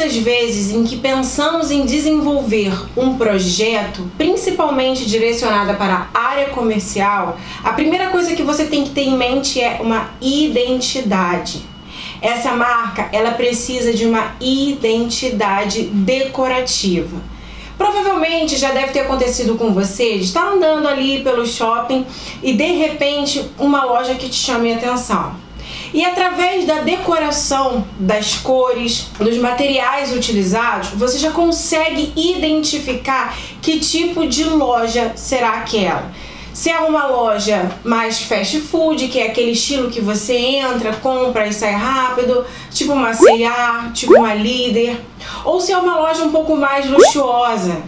as vezes em que pensamos em desenvolver um projeto, principalmente direcionado para a área comercial, a primeira coisa que você tem que ter em mente é uma identidade. Essa marca, ela precisa de uma identidade decorativa. Provavelmente já deve ter acontecido com você de estar andando ali pelo shopping e de repente uma loja que te chame a atenção. E através da decoração, das cores, dos materiais utilizados, você já consegue identificar que tipo de loja será aquela. Se é uma loja mais fast food, que é aquele estilo que você entra, compra e sai rápido, tipo uma C&A, tipo uma Líder, ou se é uma loja um pouco mais luxuosa.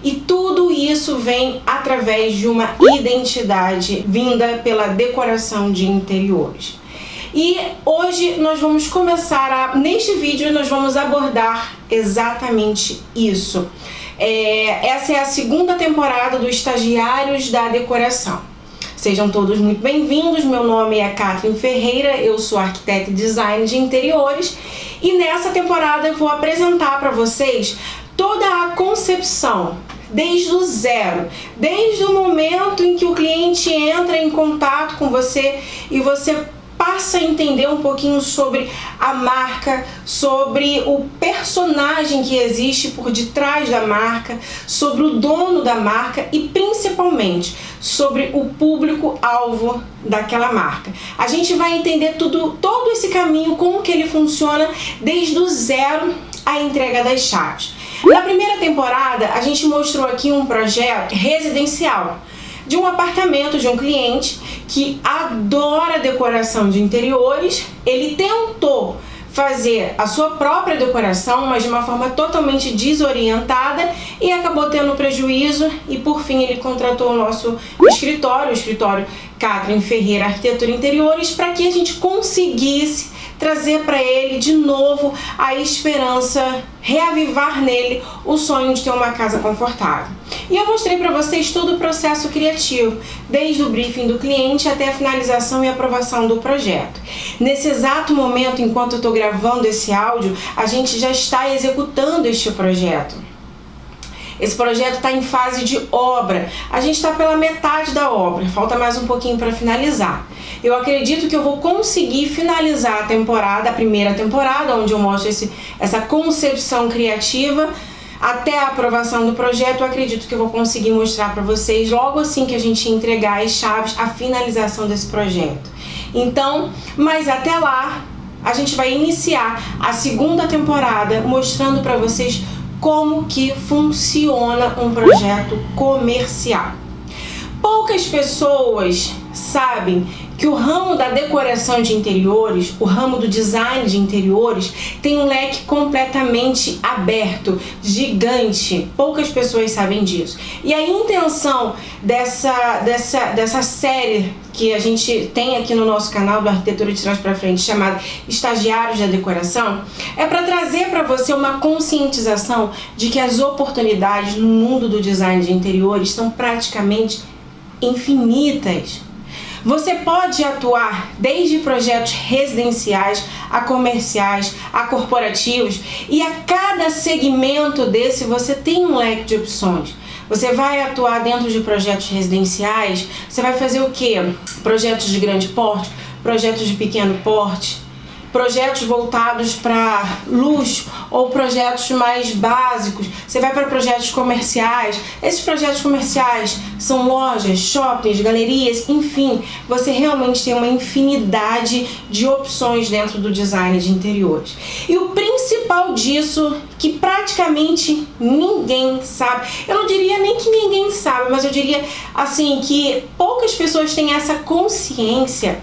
E tudo isso vem através de uma identidade vinda pela decoração de interiores. E hoje nós vamos começar neste vídeo nós vamos abordar exatamente isso. Essa é a segunda temporada do Estagiários da Decoração. Sejam todos muito bem-vindos, meu nome é Catherine Ferreira, eu sou arquiteta e design de interiores e nessa temporada eu vou apresentar para vocês toda a concepção, desde o zero, desde o momento em que o cliente entra em contato com você e você passa a entender um pouquinho sobre a marca, sobre o personagem que existe por detrás da marca, sobre o dono da marca e principalmente sobre o público-alvo daquela marca. A gente vai entender todo esse caminho, como que ele funciona desde o zero à entrega das chaves. Na primeira temporada, a gente mostrou aqui um projeto residencial de um apartamento de um cliente que adora decoração de interiores. Ele tentou fazer a sua própria decoração, mas de uma forma totalmente desorientada e acabou tendo prejuízo e por fim ele contratou o nosso escritório, o escritório Catherine Ferreira Arquitetura e Interiores, para que a gente conseguisse trazer para ele de novo a esperança, reavivar nele o sonho de ter uma casa confortável. E eu mostrei para vocês todo o processo criativo, desde o briefing do cliente até a finalização e aprovação do projeto. Nesse exato momento, enquanto eu estou gravando esse áudio, a gente já está executando este projeto. Esse projeto está em fase de obra. A gente está pela metade da obra, falta mais um pouquinho para finalizar. Eu acredito que eu vou conseguir finalizar a primeira temporada, onde eu mostro essa concepção criativa, até a aprovação do projeto. Eu acredito que eu vou conseguir mostrar para vocês, logo assim que a gente entregar as chaves, a finalização desse projeto. Então, mas até lá, a gente vai iniciar a segunda temporada mostrando para vocês como que funciona um projeto comercial. Poucas pessoas sabem que o ramo da decoração de interiores, o ramo do design de interiores, tem um leque completamente aberto, gigante. Poucas pessoas sabem disso. E a intenção dessa série que a gente tem aqui no nosso canal do Arquitetura de Trás para Frente, chamada Estagiários da Decoração, é para trazer para você uma conscientização de que as oportunidades no mundo do design de interiores são praticamente infinitas. Você pode atuar desde projetos residenciais, a comerciais, a corporativos, e a cada segmento desse você tem um leque de opções. Você vai atuar dentro de projetos residenciais, você vai fazer o quê? Projetos de grande porte, projetos de pequeno porte, projetos voltados para luxo ou projetos mais básicos. Você vai para projetos comerciais. Esses projetos comerciais são lojas, shoppings, galerias, enfim, você realmente tem uma infinidade de opções dentro do design de interiores. E o principal disso, que praticamente ninguém sabe, eu não diria nem que ninguém sabe, mas eu diria assim que poucas pessoas têm essa consciência,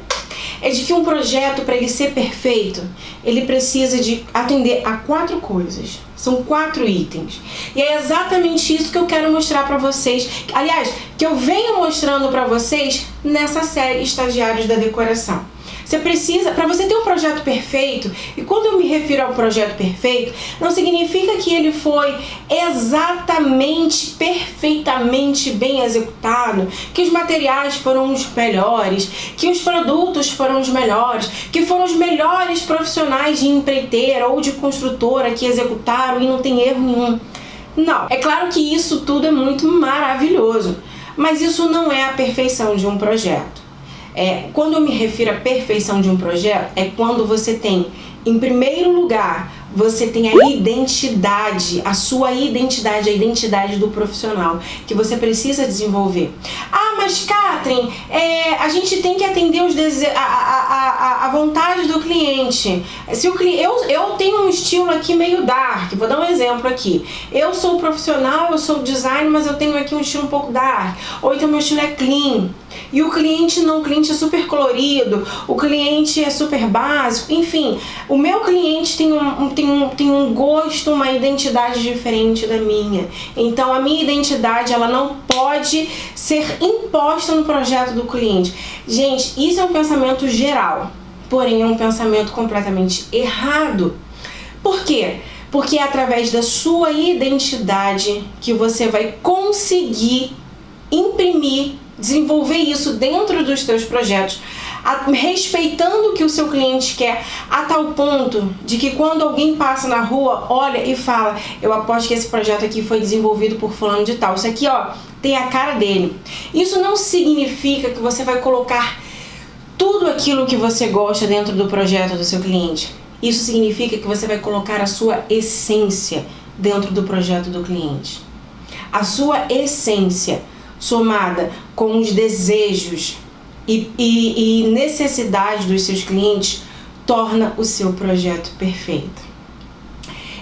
é de que um projeto, para ele ser perfeito, ele precisa de atender a 4 coisas. São 4 itens. E é exatamente isso que eu quero mostrar para vocês. Aliás, que eu venho mostrando para vocês nessa série Estagiários da Decoração. Você precisa, para você ter um projeto perfeito, e quando eu me refiro ao projeto perfeito, não significa que ele foi exatamente, perfeitamente bem executado, que os materiais foram os melhores, que os produtos foram os melhores, que foram os melhores profissionais de empreiteira ou de construtora que executaram e não tem erro nenhum. Não, é claro que isso tudo é muito maravilhoso, mas isso não é a perfeição de um projeto. Quando eu me refiro à perfeição de um projeto, é quando você tem, em primeiro lugar, você tem a identidade, a sua identidade, a identidade do profissional que você precisa desenvolver. Ah, mas Catherine, a gente tem que atender a vontade do cliente. Se eu tenho um estilo aqui meio dark, vou dar um exemplo aqui. Eu sou profissional, eu sou designer, mas eu tenho aqui um estilo um pouco dark. Ou então meu estilo é clean. E o cliente não, o cliente é super colorido, o cliente é super básico, enfim, o meu cliente tem um gosto, uma identidade diferente da minha. Então a minha identidade, ela não pode ser imposta no projeto do cliente. Gente, isso é um pensamento geral, porém é um pensamento completamente errado. Por quê? Porque é através da sua identidade que você vai conseguir imprimir, desenvolver isso dentro dos seus projetos, respeitando o que o seu cliente quer, a tal ponto de que quando alguém passa na rua, olha e fala: eu aposto que esse projeto aqui foi desenvolvido por fulano de tal, isso aqui ó, tem a cara dele. Isso não significa que você vai colocar tudo aquilo que você gosta dentro do projeto do seu cliente. Isso significa que você vai colocar a sua essência dentro do projeto do cliente. A sua essência somada com os desejos e necessidades dos seus clientes torna o seu projeto perfeito.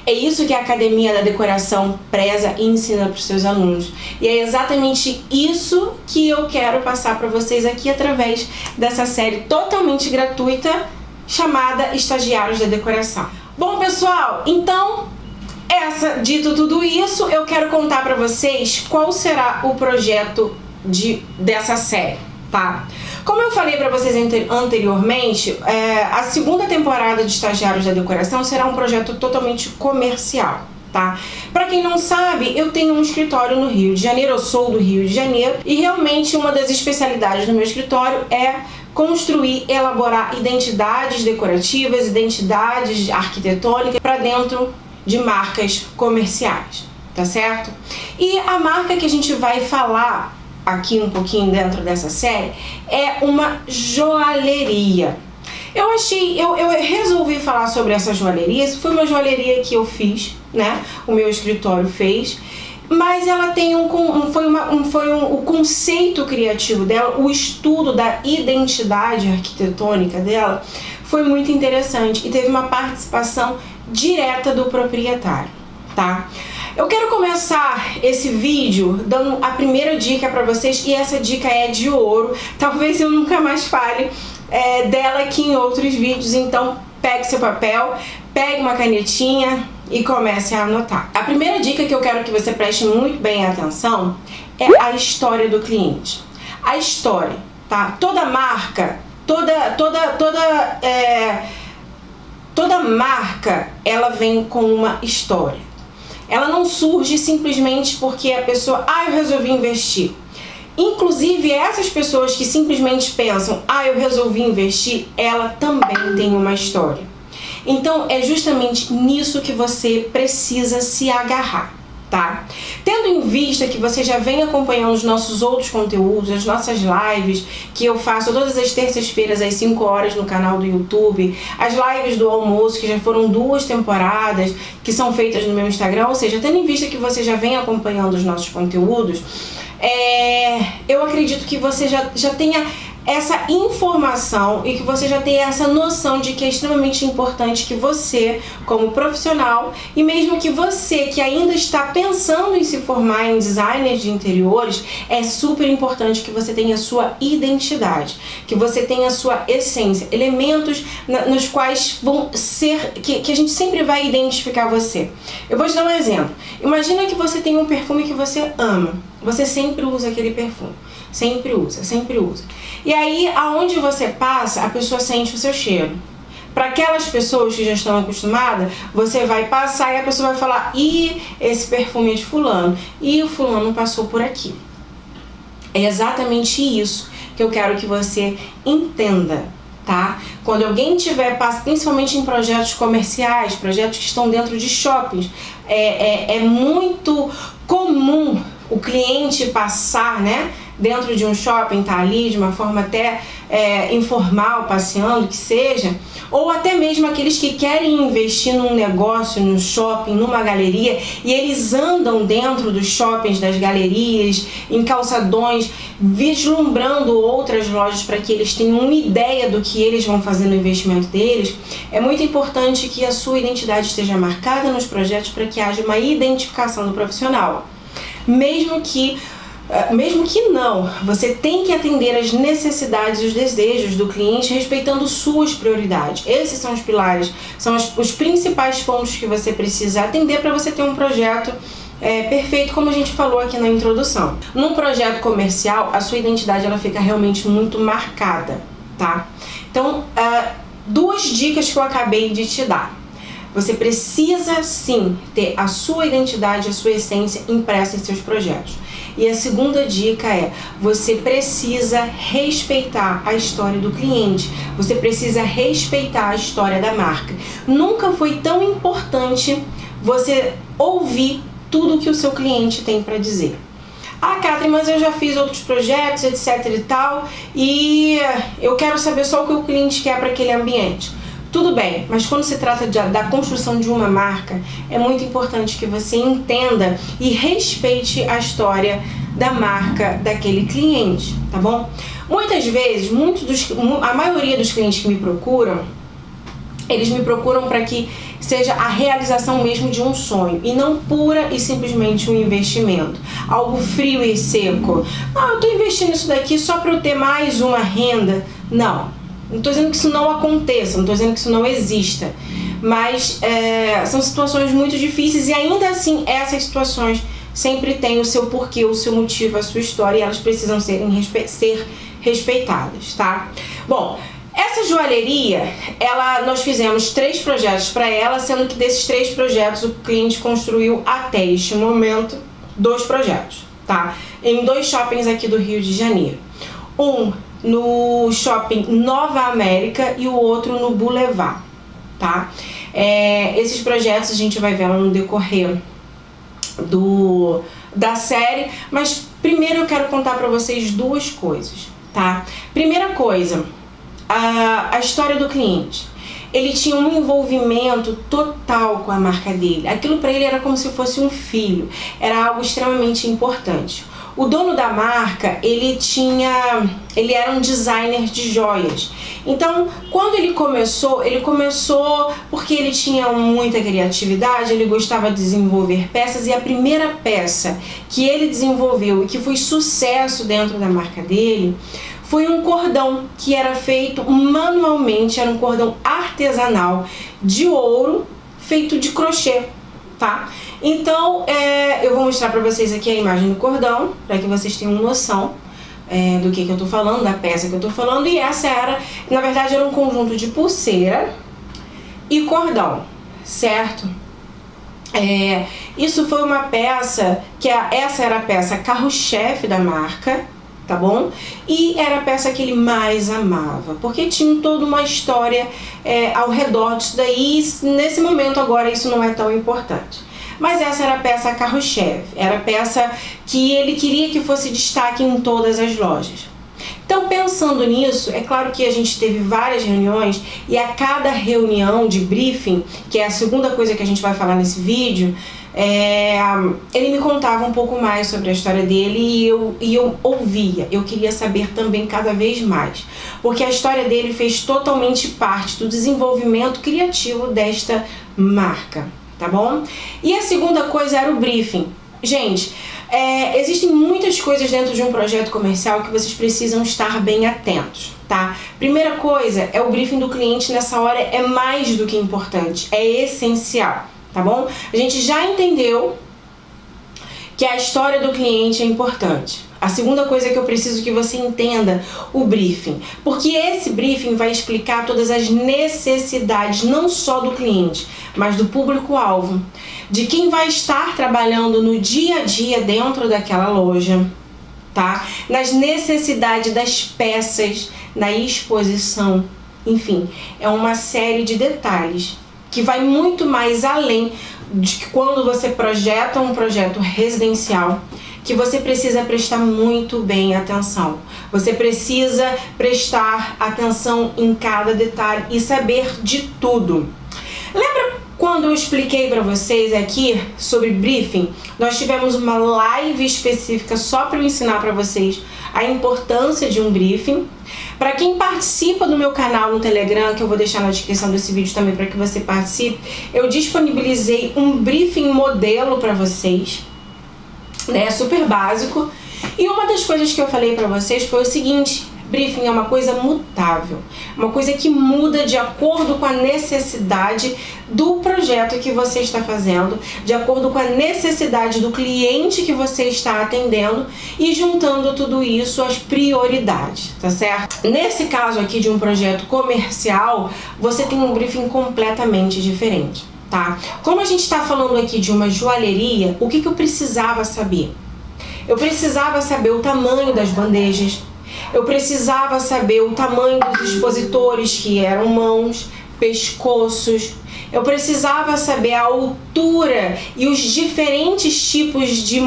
É isso que a Academia da Decoração preza e ensina para os seus alunos. E é exatamente isso que eu quero passar para vocês aqui através dessa série totalmente gratuita chamada Estagiários da Decoração. Bom, pessoal, então dito tudo isso, eu quero contar para vocês qual será o projeto dessa série, tá? Como eu falei para vocês anteriormente, a segunda temporada de Estagiários da Decoração será um projeto totalmente comercial, tá? Para quem não sabe, eu tenho um escritório no Rio de Janeiro, eu sou do Rio de Janeiro, e realmente uma das especialidades do meu escritório é construir, elaborar identidades decorativas, identidades arquitetônicas para dentro de marcas comerciais, tá certo? E a marca que a gente vai falar aqui um pouquinho dentro dessa série é uma joalheria. Eu resolvi falar sobre essa joalheria. Isso foi uma joalheria que eu fiz, né? O meu escritório fez, mas ela tem o conceito criativo dela, o estudo da identidade arquitetônica dela foi muito interessante e teve uma participação direta do proprietário, tá? Eu quero começar esse vídeo dando a primeira dica para vocês, e essa dica é de ouro. Talvez eu nunca mais fale dela aqui em outros vídeos, então pegue seu papel, pegue uma canetinha e comece a anotar. A primeira dica que eu quero que você preste muito bem atenção é a história do cliente. A história, tá? Toda marca, toda marca, ela vem com uma história. Ela não surge simplesmente porque a pessoa, eu resolvi investir. Inclusive, essas pessoas que simplesmente pensam, eu resolvi investir, ela também tem uma história. Então, é justamente nisso que você precisa se agarrar, tá? Tendo em vista que você já vem acompanhando os nossos outros conteúdos, as nossas lives que eu faço todas as terças-feiras às 5 horas no canal do YouTube, as lives do almoço, que já foram 2 temporadas, que são feitas no meu Instagram, ou seja, tendo em vista que você já vem acompanhando os nossos conteúdos, eu acredito que você já tenha essa informação e que você já tenha essa noção de que é extremamente importante que você, como profissional, e mesmo que você que ainda está pensando em se formar em designer de interiores, é super importante que você tenha a sua identidade, que você tenha a sua essência, elementos nos quais vão ser, que a gente sempre vai identificar você. Eu vou te dar um exemplo. Imagina que você tem um perfume que você ama, você sempre usa aquele perfume. Sempre usa, sempre usa. E aí, aonde você passa, a pessoa sente o seu cheiro. Para aquelas pessoas que já estão acostumadas, você vai passar e a pessoa vai falar: ih, esse perfume é de fulano, e o fulano passou por aqui. É exatamente isso que eu quero que você entenda, tá? Quando alguém tiver, principalmente em projetos comerciais, projetos que estão dentro de shoppings, é muito comum o cliente passar, né, dentro de um shopping, tá ali de uma forma até informal, passeando, que seja, ou até mesmo aqueles que querem investir num negócio, num shopping, numa galeria, e eles andam dentro dos shoppings, das galerias, em calçadões, vislumbrando outras lojas para que eles tenham uma ideia do que eles vão fazer no investimento deles. É muito importante que a sua identidade esteja marcada nos projetos para que haja uma identificação do profissional. Mesmo que não, você tem que atender às necessidades e os desejos do cliente respeitando suas prioridades. Esses são os pilares, são os principais pontos que você precisa atender para você ter um projeto perfeito, como a gente falou aqui na introdução. Num projeto comercial, a sua identidade ela fica realmente muito marcada, tá? Então, duas dicas que eu acabei de te dar. Você precisa sim ter a sua identidade, a sua essência impressa em seus projetos. E a segunda dica é: você precisa respeitar a história do cliente, você precisa respeitar a história da marca. Nunca foi tão importante você ouvir tudo que o seu cliente tem para dizer. Ah, Catherine, mas eu já fiz outros projetos, etc e tal, e eu quero saber só o que o cliente quer para aquele ambiente. Tudo bem, mas quando se trata da construção de uma marca, é muito importante que você entenda e respeite a história da marca daquele cliente, tá bom? Muitas vezes, a maioria dos clientes que me procuram, eles me procuram para que seja a realização mesmo de um sonho e não pura e simplesmente um investimento, algo frio e seco. Ah, eu estou investindo isso daqui só para eu ter mais uma renda. Não estou dizendo que isso não aconteça, não estou dizendo que isso não exista, mas são situações muito difíceis e ainda assim essas situações sempre têm o seu porquê, o seu motivo, a sua história, e elas precisam ser respeitadas, tá? Bom, essa joalheria, nós fizemos 3 projetos para ela, sendo que desses 3 projetos o cliente construiu até este momento 2 projetos, tá? Em 2 shoppings aqui do Rio de Janeiro. Um no shopping Nova América e o outro no Boulevard, tá? Esses projetos a gente vai ver no decorrer da série, mas primeiro eu quero contar para vocês 2 coisas, tá? Primeira coisa, a história do cliente. Ele tinha um envolvimento total com a marca dele. Aquilo para ele era como se fosse um filho, era algo extremamente importante. O dono da marca, ele era um designer de joias. Então, quando ele começou porque ele tinha muita criatividade, ele gostava de desenvolver peças, e a primeira peça que ele desenvolveu e que foi sucesso dentro da marca dele foi um cordão que era feito manualmente, era um cordão artesanal de ouro feito de crochê, tá? Então, eu vou mostrar pra vocês aqui a imagem do cordão, para que vocês tenham noção do que eu tô falando, da peça que eu tô falando. E essa na verdade, era um conjunto de pulseira e cordão, certo? Isso foi uma peça essa era a peça carro-chefe da marca, tá bom? E era a peça que ele mais amava, porque tinha toda uma história ao redor disso daí, e nesse momento agora isso não é tão importante. Mas essa era a peça carro-chefe, era a peça que ele queria que fosse destaque em todas as lojas. Então, pensando nisso, é claro que a gente teve várias reuniões, e a cada reunião de briefing, que é a segunda coisa que a gente vai falar nesse vídeo, ele me contava um pouco mais sobre a história dele, e eu ouvia, eu queria saber também cada vez mais, porque a história dele fez totalmente parte do desenvolvimento criativo desta marca, tá bom? E a segunda coisa era o briefing. Gente, existem muitas coisas dentro de um projeto comercial que vocês precisam estar bem atentos, tá? Primeira coisa, o briefing do cliente nessa hora é mais do que importante, é essencial, tá bom? A gente já entendeu que a história do cliente é importante. A segunda coisa que eu preciso que você entenda, o briefing. Porque esse briefing vai explicar todas as necessidades, não só do cliente, mas do público-alvo, de quem vai estar trabalhando no dia a dia dentro daquela loja, tá? Nas necessidades das peças, na exposição, enfim, é uma série de detalhes que vai muito mais além de que quando você projeta um projeto residencial, que você precisa prestar muito bem atenção. Você precisa prestar atenção em cada detalhe e saber de tudo. Lembra quando eu expliquei para vocês aqui sobre briefing? Nós tivemos uma live específica só para eu ensinar para vocês a importância de um briefing. Para quem participa do meu canal no Telegram, que eu vou deixar na descrição desse vídeo também para que você participe, eu disponibilizei um briefing modelo para vocês, né, super básico. E uma das coisas que eu falei para vocês foi o seguinte: briefing é uma coisa mutável, uma coisa que muda de acordo com a necessidade do projeto que você está fazendo, de acordo com a necessidade do cliente que você está atendendo e juntando tudo isso às prioridades, tá certo? Nesse caso aqui de um projeto comercial, você tem um briefing completamente diferente, tá? Como a gente está falando aqui de uma joalheria, o que eu precisava saber? Eu precisava saber o tamanho das bandejas, eu precisava saber o tamanho dos expositores, que eram mãos, pescoços. Eu precisava saber a altura e os diferentes tipos de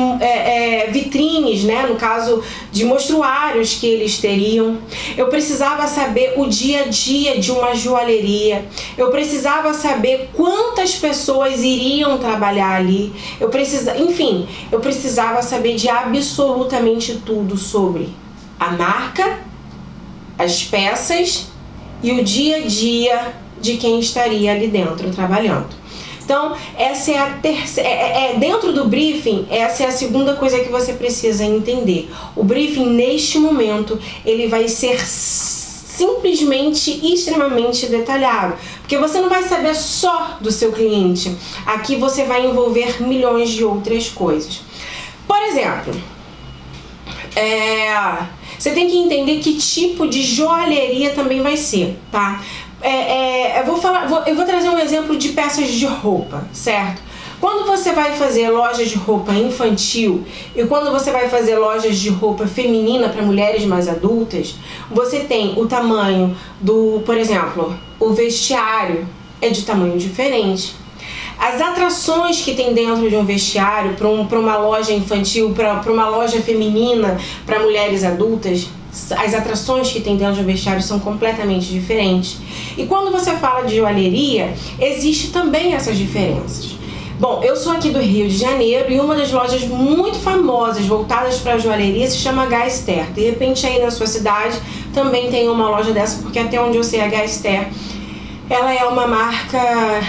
vitrines, né? No caso de mostruários que eles teriam. Eu precisava saber o dia a dia de uma joalheria. Eu precisava saber quantas pessoas iriam trabalhar ali. Enfim, eu precisava saber de absolutamente tudo sobre a marca, as peças e o dia a dia de quem estaria ali dentro trabalhando. Então, essa é a terceira, dentro do briefing, essa é a segunda coisa que você precisa entender. O briefing, neste momento, ele vai ser simplesmente extremamente detalhado, porque você não vai saber só do seu cliente. Aqui você vai envolver milhões de outras coisas. Por exemplo, você tem que entender que tipo de joalheria também vai ser, tá? Eu vou trazer um exemplo de peças de roupa, certo? Quando você vai fazer lojas de roupa infantil e quando você vai fazer lojas de roupa feminina para mulheres mais adultas, você tem o tamanho por exemplo, o vestiário é de tamanho diferente. As atrações que tem dentro de um vestiário para uma loja infantil, para uma loja feminina, para mulheres adultas, as atrações que tem dentro de um vestiário são completamente diferentes. E quando você fala de joalheria, existe também essas diferenças. Bom, eu sou aqui do Rio de Janeiro e uma das lojas muito famosas voltadas para a joalheria se chama Gaster. De repente aí na sua cidade também tem uma loja dessa, porque até onde eu sei a Gaster, ela é uma marca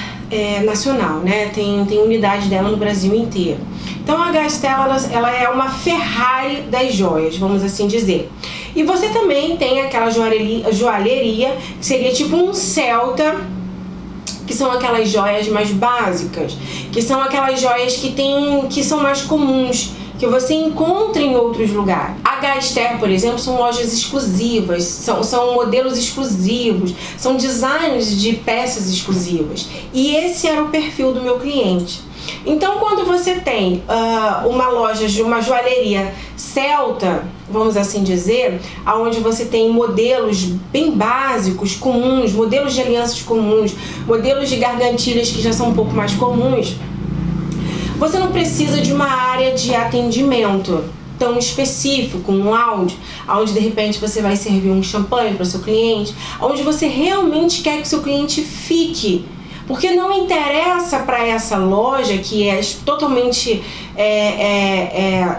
nacional, né? Tem unidade dela no Brasil inteiro. Então a Gaster, ela é uma Ferrari das joias, vamos assim dizer. E você também tem aquela joalheria que seria tipo um Celta, que são aquelas joias mais básicas, que são aquelas joias que são mais comuns, que você encontra em outros lugares. A Gaster, por exemplo, são lojas exclusivas, são modelos exclusivos, são designs de peças exclusivas. E esse era o perfil do meu cliente. Então, quando você tem uma loja de uma joalheria celta, vamos assim dizer, onde você tem modelos bem básicos, comuns, modelos de alianças comuns, modelos de gargantilhas que já são um pouco mais comuns, você não precisa de uma área de atendimento tão específico, um lounge, onde de repente você vai servir um champanhe para o seu cliente, onde você realmente quer que o seu cliente fique. Porque não interessa para essa loja, que é totalmente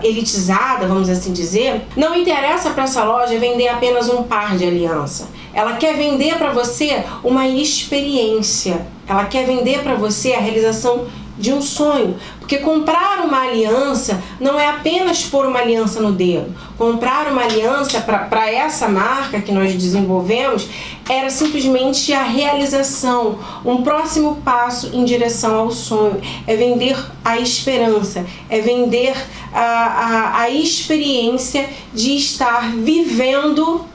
elitizada, vamos assim dizer, não interessa para essa loja vender apenas um par de aliança. Ela quer vender para você uma experiência. Ela quer vender para você a realização de um sonho, porque comprar uma aliança não é apenas pôr uma aliança no dedo. Comprar uma aliança para essa marca que nós desenvolvemos era simplesmente a realização, um próximo passo em direção ao sonho. É vender a esperança, é vender a experiência de estar vivendo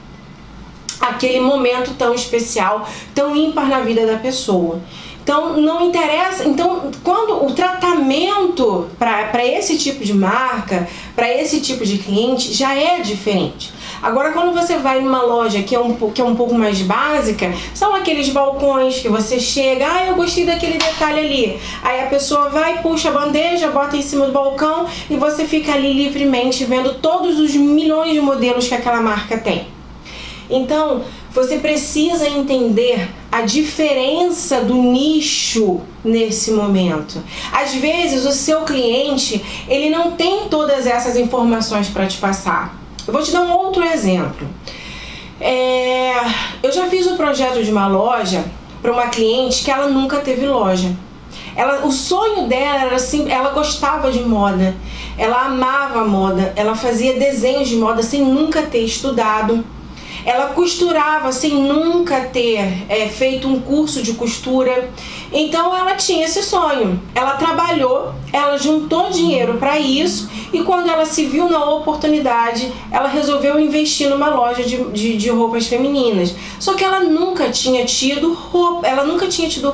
aquele momento tão especial, tão ímpar na vida da pessoa. Então, não interessa. Então, quando o tratamento para esse tipo de marca, para esse tipo de cliente, já é diferente. Agora, quando você vai numa loja que é um pouco mais básica, são aqueles balcões que você chega, eu gostei daquele detalhe ali. Aí a pessoa vai, puxa a bandeja, bota em cima do balcão e você fica ali livremente vendo todos os milhões de modelos que aquela marca tem. Então, você precisa entender a diferença do nicho nesse momento. Às vezes, o seu cliente, ele não tem todas essas informações para te passar. Eu vou te dar um outro exemplo. Eu já fiz o projeto de uma loja para uma cliente que ela nunca teve loja. O sonho dela era assim, ela gostava de moda, ela amava moda, ela fazia desenhos de moda sem nunca ter estudado. Ela costurava sem nunca ter feito um curso de costura. Então ela tinha esse sonho. Ela trabalhou, ela juntou dinheiro para isso e quando ela se viu na oportunidade, ela resolveu investir numa loja de roupas femininas. Só que ela nunca tinha tido roupa, ela nunca tinha tido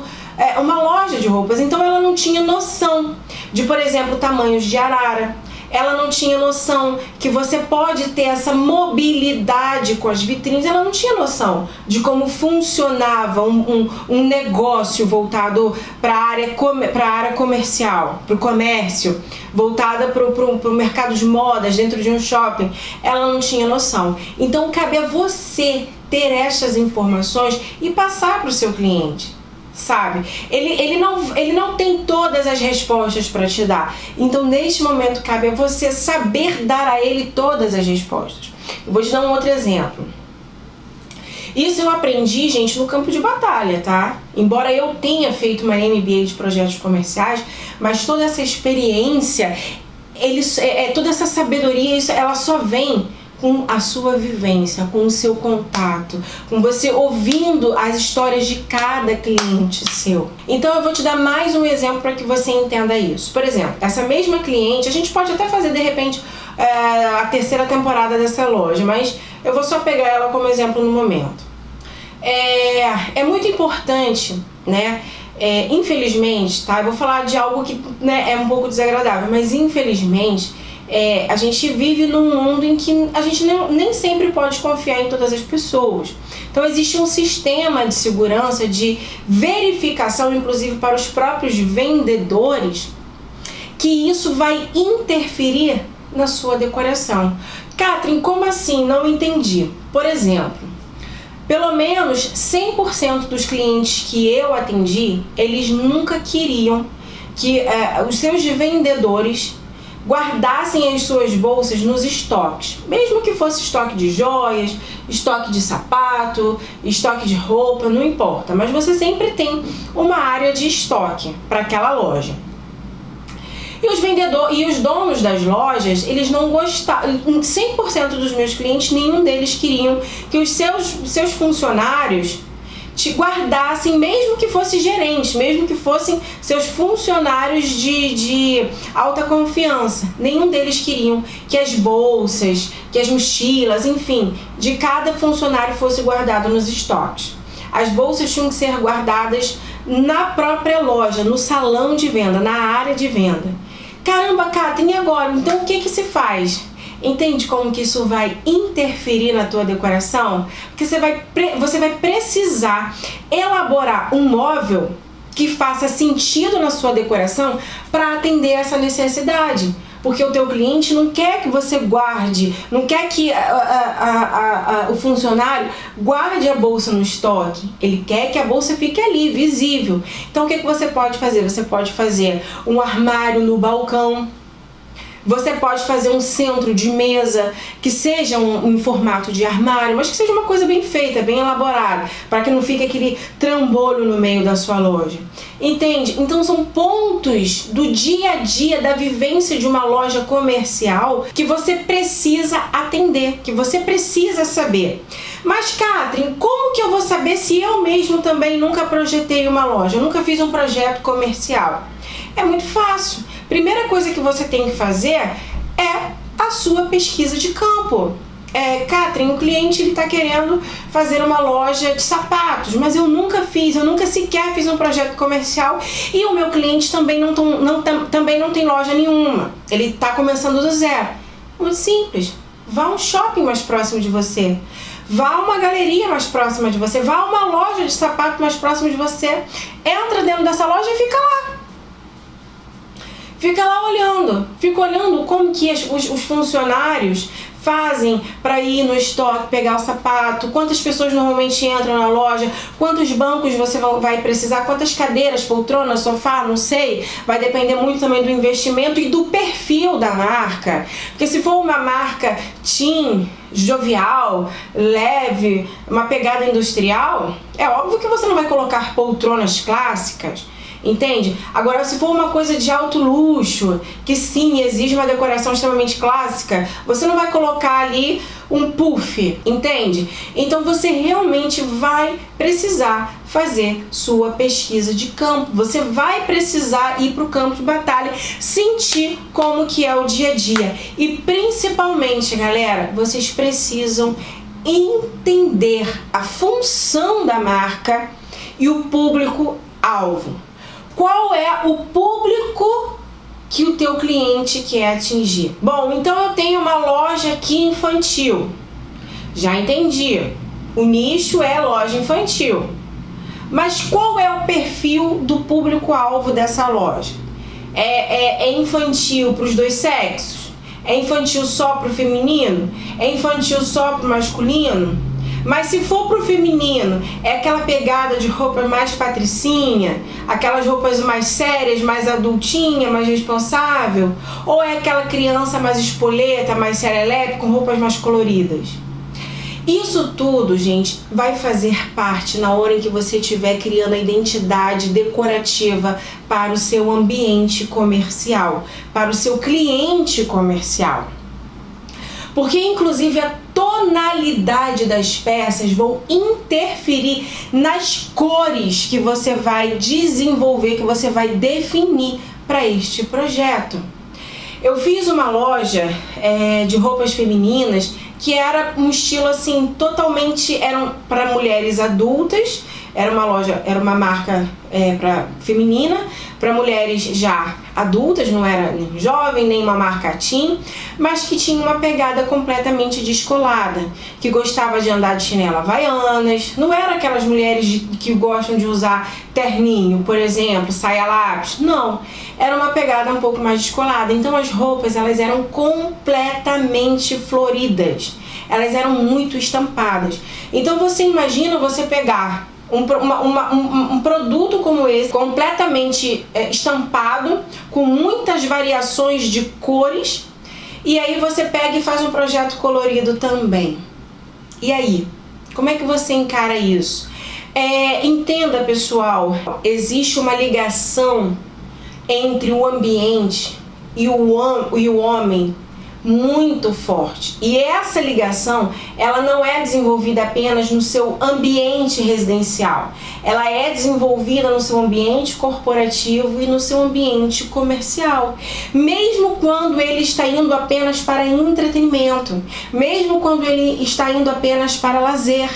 uma loja de roupas, então ela não tinha noção de, por exemplo, tamanhos de arara. Ela não tinha noção que você pode ter essa mobilidade com as vitrines. Ela não tinha noção de como funcionava um negócio voltado para a área comercial, para o comércio, voltada para o mercado de modas dentro de um shopping. Ela não tinha noção. Então cabe a você ter estas informações e passar para o seu cliente. Sabe? Ele não tem todas as respostas para te dar. Então, neste momento, cabe a você saber dar a ele todas as respostas. Eu vou te dar um outro exemplo. Isso eu aprendi, gente, no campo de batalha, tá? Embora eu tenha feito uma MBA de projetos comerciais, mas toda essa experiência, toda essa sabedoria, ela só vem com a sua vivência, com o seu contato, com você ouvindo as histórias de cada cliente seu. Então eu vou te dar mais um exemplo para que você entenda isso. Por exemplo, essa mesma cliente, a gente pode até fazer de repente a terceira temporada dessa loja, mas eu vou só pegar ela como exemplo no momento. É muito importante, né? Infelizmente, tá? Eu vou falar de algo que, né, é um pouco desagradável, mas infelizmente a gente vive num mundo em que a gente nem sempre pode confiar em todas as pessoas. Então existe um sistema de segurança, de verificação, inclusive para os próprios vendedores, que isso vai interferir na sua decoração. Catherine, como assim? Não entendi. Por exemplo, pelo menos 100% dos clientes que eu atendi, eles nunca queriam que os seus vendedores guardassem as suas bolsas nos estoques, mesmo que fosse estoque de joias, estoque de sapato, estoque de roupa, não importa, mas você sempre tem uma área de estoque para aquela loja. E os donos das lojas, eles não gostavam, 100% dos meus clientes, nenhum deles queriam que os seus funcionários te guardassem, mesmo que fosse gerente, mesmo que fossem seus funcionários de alta confiança. Nenhum deles queriam que as bolsas, que as mochilas, enfim, de cada funcionário fosse guardado nos estoques. As bolsas tinham que ser guardadas na própria loja, no salão de venda, na área de venda. Caramba, Catherine, e agora? Então o que se faz? Entende como que isso vai interferir na tua decoração? Porque você vai precisar elaborar um móvel que faça sentido na sua decoração para atender essa necessidade. Porque o teu cliente não quer que você guarde, não quer que o funcionário guarde a bolsa no estoque. Ele quer que a bolsa fique ali, visível. Então o que você pode fazer? Você pode fazer um armário no balcão. Você pode fazer um centro de mesa que seja em formato de armário, mas que seja uma coisa bem feita, bem elaborada, para que não fique aquele trambolho no meio da sua loja. Entende? Então são pontos do dia a dia, da vivência de uma loja comercial que você precisa atender, que você precisa saber. Mas, Catherine, como que eu vou saber se eu mesmo também nunca projetei uma loja, eu nunca fiz um projeto comercial? É muito fácil. Primeira coisa que você tem que fazer é a sua pesquisa de campo. Catherine, o cliente está querendo fazer uma loja de sapatos, mas eu nunca sequer fiz um projeto comercial e o meu cliente também não tem loja nenhuma. Ele está começando do zero. Muito simples. Vá a um shopping mais próximo de você. Vá a uma galeria mais próxima de você. Vá a uma loja de sapato mais próxima de você. Entra dentro dessa loja e fica lá. Fica lá olhando. Fica olhando como que os funcionários fazem para ir no estoque pegar o sapato, quantas pessoas normalmente entram na loja, quantos bancos você vai precisar, quantas cadeiras, poltronas, sofá, não sei, vai depender muito também do investimento e do perfil da marca, porque se for uma marca teen, jovial, leve, uma pegada industrial, é óbvio que você não vai colocar poltronas clássicas. Entende? Agora, se for uma coisa de alto luxo, que sim, exige uma decoração extremamente clássica, você não vai colocar ali um puff, entende? Então você realmente vai precisar fazer sua pesquisa de campo. Você vai precisar ir para o campo de batalha, sentir como que é o dia a dia. E principalmente, galera, vocês precisam entender a função da marca e o público-alvo. Qual é o público que o teu cliente quer atingir? Bom, então eu tenho uma loja aqui infantil. Já entendi. O nicho é loja infantil. Mas qual é o perfil do público-alvo dessa loja? É infantil para os dois sexos? É infantil só para o feminino? É infantil só para o masculino? Mas se for pro feminino, é aquela pegada de roupa mais patricinha, aquelas roupas mais sérias, mais adultinha, mais responsável? Ou é aquela criança mais espoleta, mais serelepe, com roupas mais coloridas? Isso tudo, gente, vai fazer parte na hora em que você estiver criando a identidade decorativa para o seu ambiente comercial, para o seu cliente comercial. Porque, inclusive, a tonalidade das peças vão interferir nas cores que você vai desenvolver, que você vai definir para este projeto. Eu fiz uma loja de roupas femininas que era um estilo assim, totalmente, eram para mulheres adultas, era uma marca feminina, para mulheres já adultas, não era nem jovem, nem uma marca teen, mas que tinha uma pegada completamente descolada, que gostava de andar de chinela havaianas, não era aquelas mulheres que gostam de usar terninho, por exemplo, saia lápis, não, era uma pegada um pouco mais descolada. Então as roupas, elas eram completamente floridas, elas eram muito estampadas. Então você imagina você pegar um produto como esse, completamente estampado, com muitas variações de cores, e aí você pega e faz um projeto colorido também. E aí, como é que você encara isso? Entenda, pessoal, existe uma ligação entre o ambiente e o homem muito forte, e essa ligação, ela não é desenvolvida apenas no seu ambiente residencial, ela é desenvolvida no seu ambiente corporativo e no seu ambiente comercial, mesmo quando ele está indo apenas para entretenimento, mesmo quando ele está indo apenas para lazer.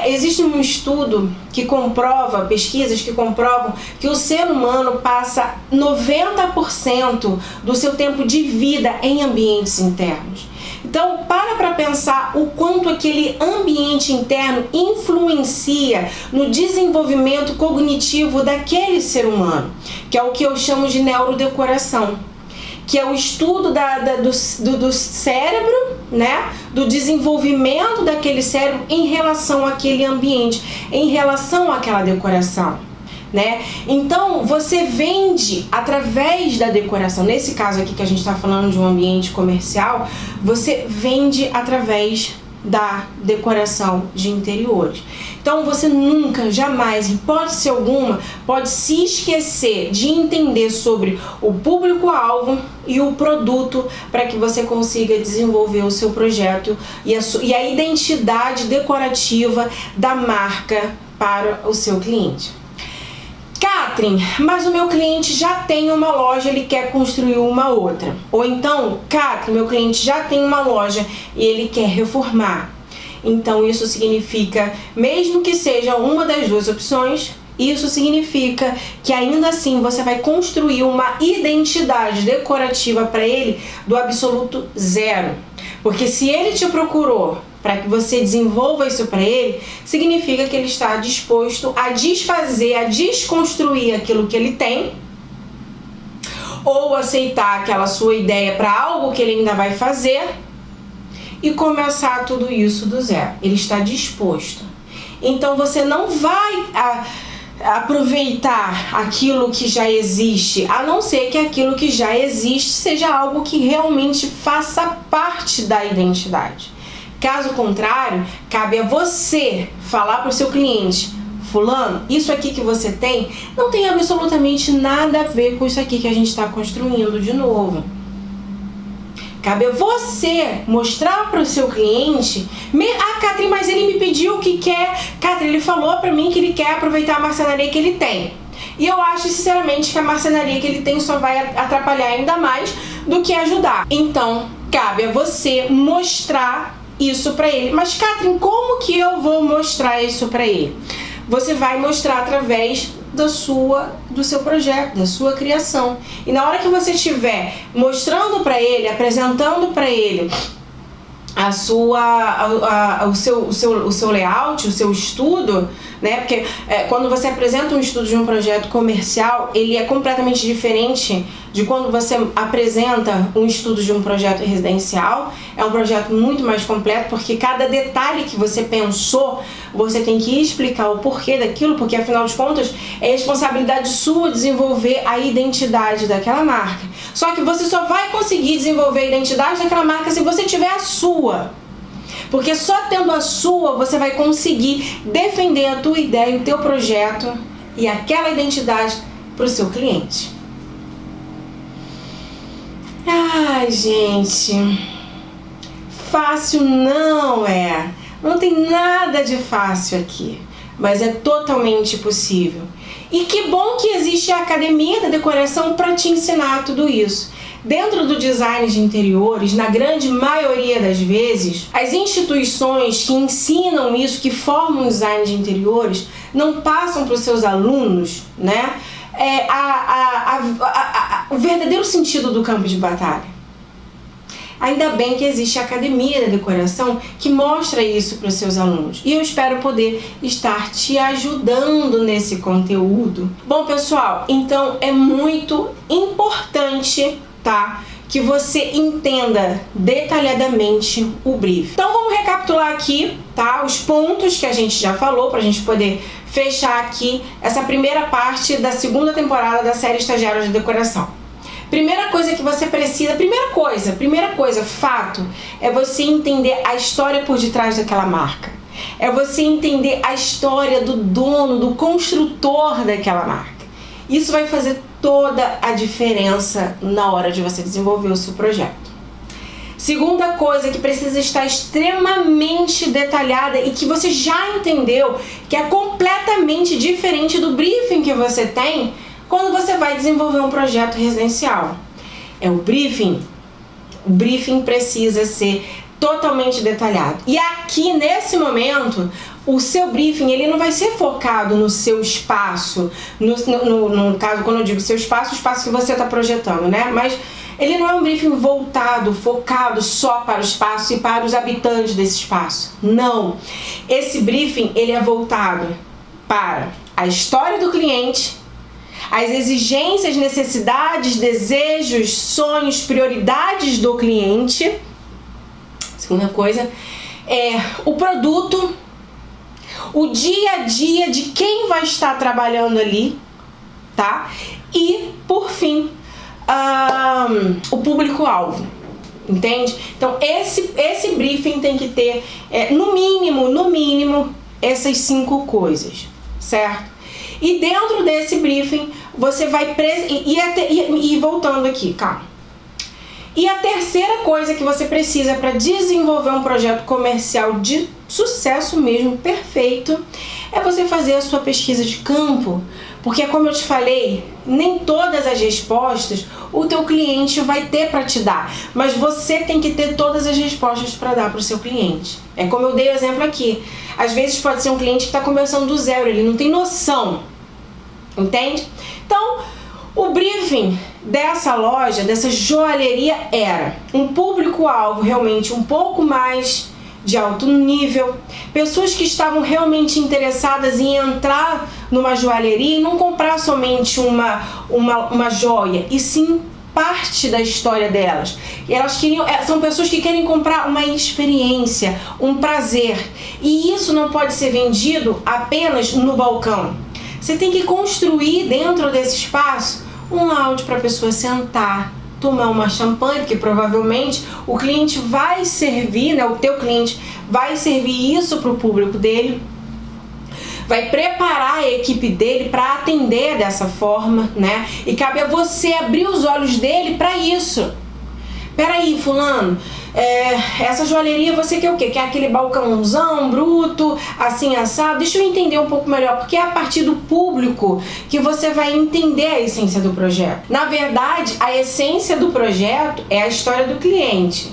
Existe um estudo que comprova, pesquisas que comprovam que o ser humano passa 90% do seu tempo de vida em ambientes internos. Então, para pensar o quanto aquele ambiente interno influencia no desenvolvimento cognitivo daquele ser humano, que é o que eu chamo de neurodecoração, que é o estudo do cérebro, né? Do desenvolvimento daquele cérebro em relação àquele ambiente, em relação àquela decoração. né? Então você vende através da decoração. Nesse caso aqui que a gente está falando de um ambiente comercial, você vende através da decoração de interiores. Então você nunca, jamais, em hipótese alguma, pode se esquecer de entender sobre o público-alvo e o produto para que você consiga desenvolver o seu projeto e a identidade decorativa da marca para o seu cliente. Catherine, mas o meu cliente já tem uma loja, ele quer construir uma outra. Ou então, Catherine, meu cliente já tem uma loja e ele quer reformar. Então isso significa, mesmo que seja uma das duas opções, isso significa que ainda assim você vai construir uma identidade decorativa para ele do absoluto zero. Porque se ele te procurou para que você desenvolva isso para ele, significa que ele está disposto a desfazer, a desconstruir aquilo que ele tem, ou aceitar aquela sua ideia para algo que ele ainda vai fazer e começar tudo isso do zero. Ele está disposto. Então você não vai aproveitar aquilo que já existe, a não ser que aquilo que já existe seja algo que realmente faça parte da identidade. Caso contrário, cabe a você falar para o seu cliente: fulano, isso aqui que você tem não tem absolutamente nada a ver com isso aqui que a gente está construindo de novo. Cabe a você mostrar para o seu cliente: Catherine, mas ele me pediu o que quer. Catherine, ele falou para mim que ele quer aproveitar a marcenaria que ele tem. E eu acho, sinceramente, que a marcenaria que ele tem só vai atrapalhar ainda mais do que ajudar. Então, cabe a você mostrar isso para ele. Mas, Catherine, como que eu vou mostrar isso para ele? Você vai mostrar através do seu projeto, da sua criação. E na hora que você estiver mostrando para ele, apresentando para ele o seu layout, o seu estudo, né? Porque quando você apresenta um estudo de um projeto comercial, ele é completamente diferente de quando você apresenta um estudo de um projeto residencial. É um projeto muito mais completo, porque cada detalhe que você pensou, você tem que explicar o porquê daquilo, porque afinal de contas é responsabilidade sua desenvolver a identidade daquela marca. Só que você só vai conseguir desenvolver a identidade daquela marca se você tiver a sua. Porque só tendo a sua, você vai conseguir defender a tua ideia, o teu projeto e aquela identidade para o seu cliente. Ai, gente, fácil não é. Não tem nada de fácil aqui, mas é totalmente possível. E que bom que existe a Academia da Decoração para te ensinar tudo isso. Dentro do design de interiores, na grande maioria das vezes, as instituições que ensinam isso, que formam design de interiores, não passam para os seus alunos, né, o verdadeiro sentido do campo de batalha. Ainda bem que existe a Academia da Decoração que mostra isso para os seus alunos. E eu espero poder estar te ajudando nesse conteúdo. Bom, pessoal, então é muito importante, tá, que você entenda detalhadamente o brief. Então vamos recapitular aqui, tá, os pontos que a gente já falou, para a gente poder fechar aqui essa primeira parte da segunda temporada da série Estagiários de Decoração. Primeira coisa que você precisa, primeira coisa, fato, é você entender a história por detrás daquela marca. É você entender a história do dono, do construtor daquela marca. Isso vai fazer toda a diferença na hora de você desenvolver o seu projeto. Segunda coisa que precisa estar extremamente detalhada e que você já entendeu que é completamente diferente do briefing que você tem quando você vai desenvolver um projeto residencial. É o briefing. O briefing precisa ser totalmente detalhado. E aqui, nesse momento, o seu briefing, ele não vai ser focado no seu espaço, no caso, quando eu digo seu espaço, o espaço que você está projetando, né? Mas ele não é um briefing voltado, focado só para o espaço e para os habitantes desse espaço. Não. Esse briefing, ele é voltado para a história do cliente, as exigências, necessidades, desejos, sonhos, prioridades do cliente. Segunda coisa é o produto, o dia a dia de quem vai estar trabalhando ali, tá? E, por fim, o público-alvo, entende? Então, esse briefing tem que ter, no mínimo, essas 5 coisas, certo? E dentro desse briefing, você vai... E voltando aqui, calma. E a terceira coisa que você precisa para desenvolver um projeto comercial de sucesso mesmo, perfeito, é você fazer a sua pesquisa de campo. Porque, como eu te falei, nem todas as respostas o teu cliente vai ter para te dar, mas você tem que ter todas as respostas para dar para o seu cliente. É como eu dei o exemplo aqui. Às vezes pode ser um cliente que está começando do zero, ele não tem noção, entende? Então, o briefing dessa loja, dessa joalheria, era um público-alvo realmente um pouco mais de alto nível, pessoas que estavam realmente interessadas em entrar numa joalheria e não comprar somente uma joia, e sim parte da história delas. E elas queriam, são pessoas que querem comprar uma experiência, um prazer, e isso não pode ser vendido apenas no balcão. Você tem que construir dentro desse espaço um lounge para a pessoa sentar, tomar uma champanhe, porque provavelmente o cliente vai servir, né, o teu cliente vai servir isso para o público dele, vai preparar a equipe dele para atender dessa forma, né? E cabe a você abrir os olhos dele para isso. Peraí, fulano, essa joalheria você quer o quê? Quer aquele balcãozão bruto, assim, assado? Deixa eu entender um pouco melhor, porque é a partir do público que você vai entender a essência do projeto. Na verdade, a essência do projeto é a história do cliente,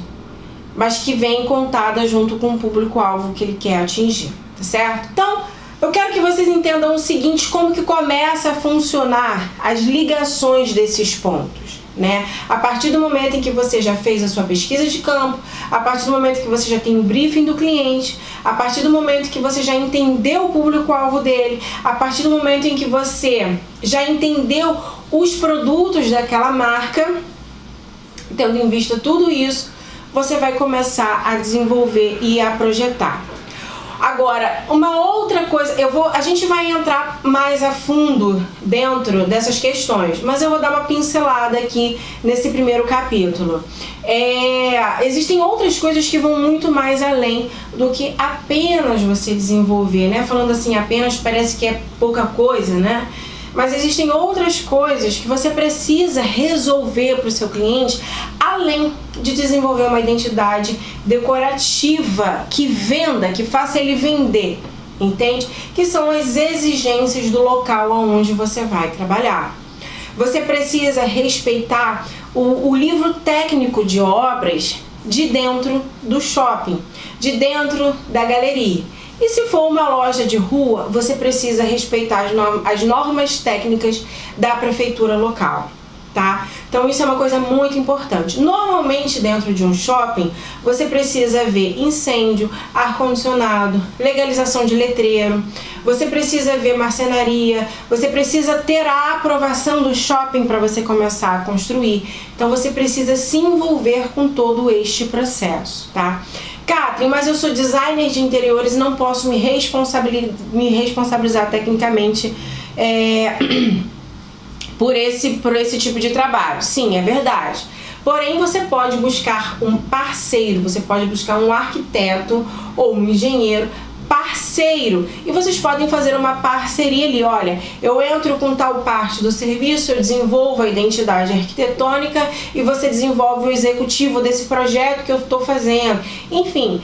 mas que vem contada junto com o público-alvo que ele quer atingir, tá certo? Então, eu quero que vocês entendam o seguinte, como que começa a funcionar as ligações desses pontos, né? A partir do momento em que você já fez a sua pesquisa de campo, a partir do momento que você já tem o briefing do cliente, a partir do momento que você já entendeu o público-alvo dele, a partir do momento em que você já entendeu os produtos daquela marca, tendo em vista tudo isso, você vai começar a desenvolver e a projetar. Agora, uma outra coisa, a gente vai entrar mais a fundo dentro dessas questões, mas eu vou dar uma pincelada aqui nesse primeiro capítulo. Existem outras coisas que vão muito mais além do que apenas você desenvolver, né? Falando assim, apenas parece que é pouca coisa, né? Mas existem outras coisas que você precisa resolver para o seu cliente, além de desenvolver uma identidade decorativa que venda, que faça ele vender, entende? Que são as exigências do local onde você vai trabalhar. Você precisa respeitar o livro técnico de obras de dentro do shopping, de dentro da galeria. E se for uma loja de rua, você precisa respeitar as normas técnicas da prefeitura local, tá? Então isso é uma coisa muito importante. Normalmente dentro de um shopping, você precisa ver incêndio, ar-condicionado, legalização de letreiro, você precisa ver marcenaria, você precisa ter a aprovação do shopping para você começar a construir. Então você precisa se envolver com todo este processo, tá? Catherine, mas eu sou designer de interiores e não posso me responsabilizar tecnicamente por esse tipo de trabalho. Sim, é verdade. Porém, você pode buscar um parceiro, você pode buscar um arquiteto ou um engenheiro parceiro, e vocês podem fazer uma parceria ali. Olha, eu entro com tal parte do serviço, eu desenvolvo a identidade arquitetônica e você desenvolve o executivo desse projeto que eu estou fazendo. Enfim,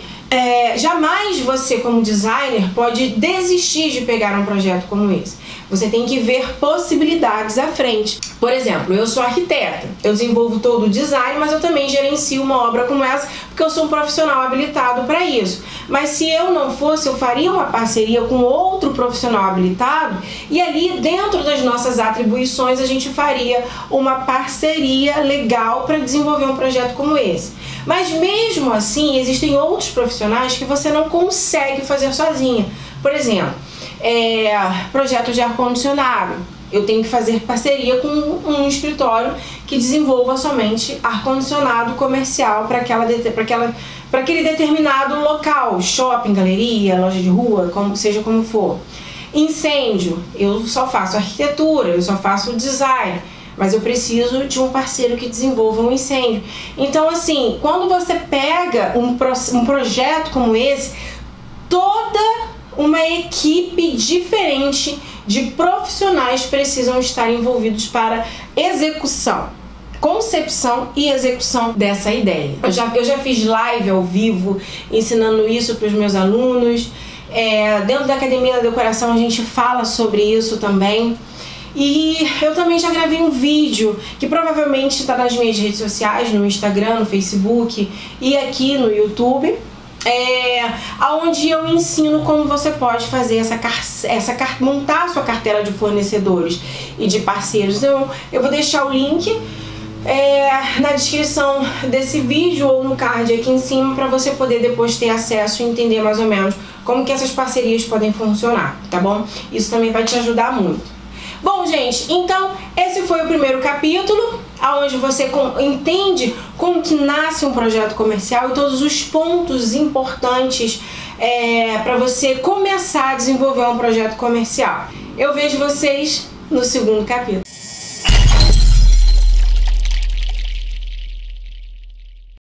jamais você como designer pode desistir de pegar um projeto como esse. Você tem que ver possibilidades à frente. Por exemplo, eu sou arquiteta, eu desenvolvo todo o design, mas eu também gerencio uma obra como essa, porque eu sou um profissional habilitado para isso. Mas se eu não fosse, eu faria uma parceria com outro profissional habilitado, e ali dentro das nossas atribuições a gente faria uma parceria legal para desenvolver um projeto como esse. Mas mesmo assim, existem outros profissionais que você não consegue fazer sozinha. Por exemplo, projeto de ar-condicionado. Eu tenho que fazer parceria com um escritório que desenvolva somente ar-condicionado comercial para para aquele determinado local, shopping, galeria, loja de rua, seja como for. Incêndio, eu só faço arquitetura, eu só faço design, mas eu preciso de um parceiro que desenvolva um incêndio. Então, assim, quando você pega um projeto como esse, toda uma equipe diferente de profissionais precisam estar envolvidos para execução, concepção e execução dessa ideia. Eu já fiz live ao vivo ensinando isso para os meus alunos. Dentro da Academia da Decoração a gente fala sobre isso também. E eu também já gravei um vídeo que provavelmente está nas minhas redes sociais, no Instagram, no Facebook e aqui no YouTube, onde eu ensino como você pode fazer montar a sua carteira de fornecedores e de parceiros. Então, eu vou deixar o link na descrição desse vídeo ou no card aqui em cima para você poder depois ter acesso e entender mais ou menos como que essas parcerias podem funcionar, tá bom? Isso também vai te ajudar muito. Bom, gente, então esse foi o primeiro capítulo, onde você entende como que nasce um projeto comercial e todos os pontos importantes para você começar a desenvolver um projeto comercial. Eu vejo vocês no segundo capítulo.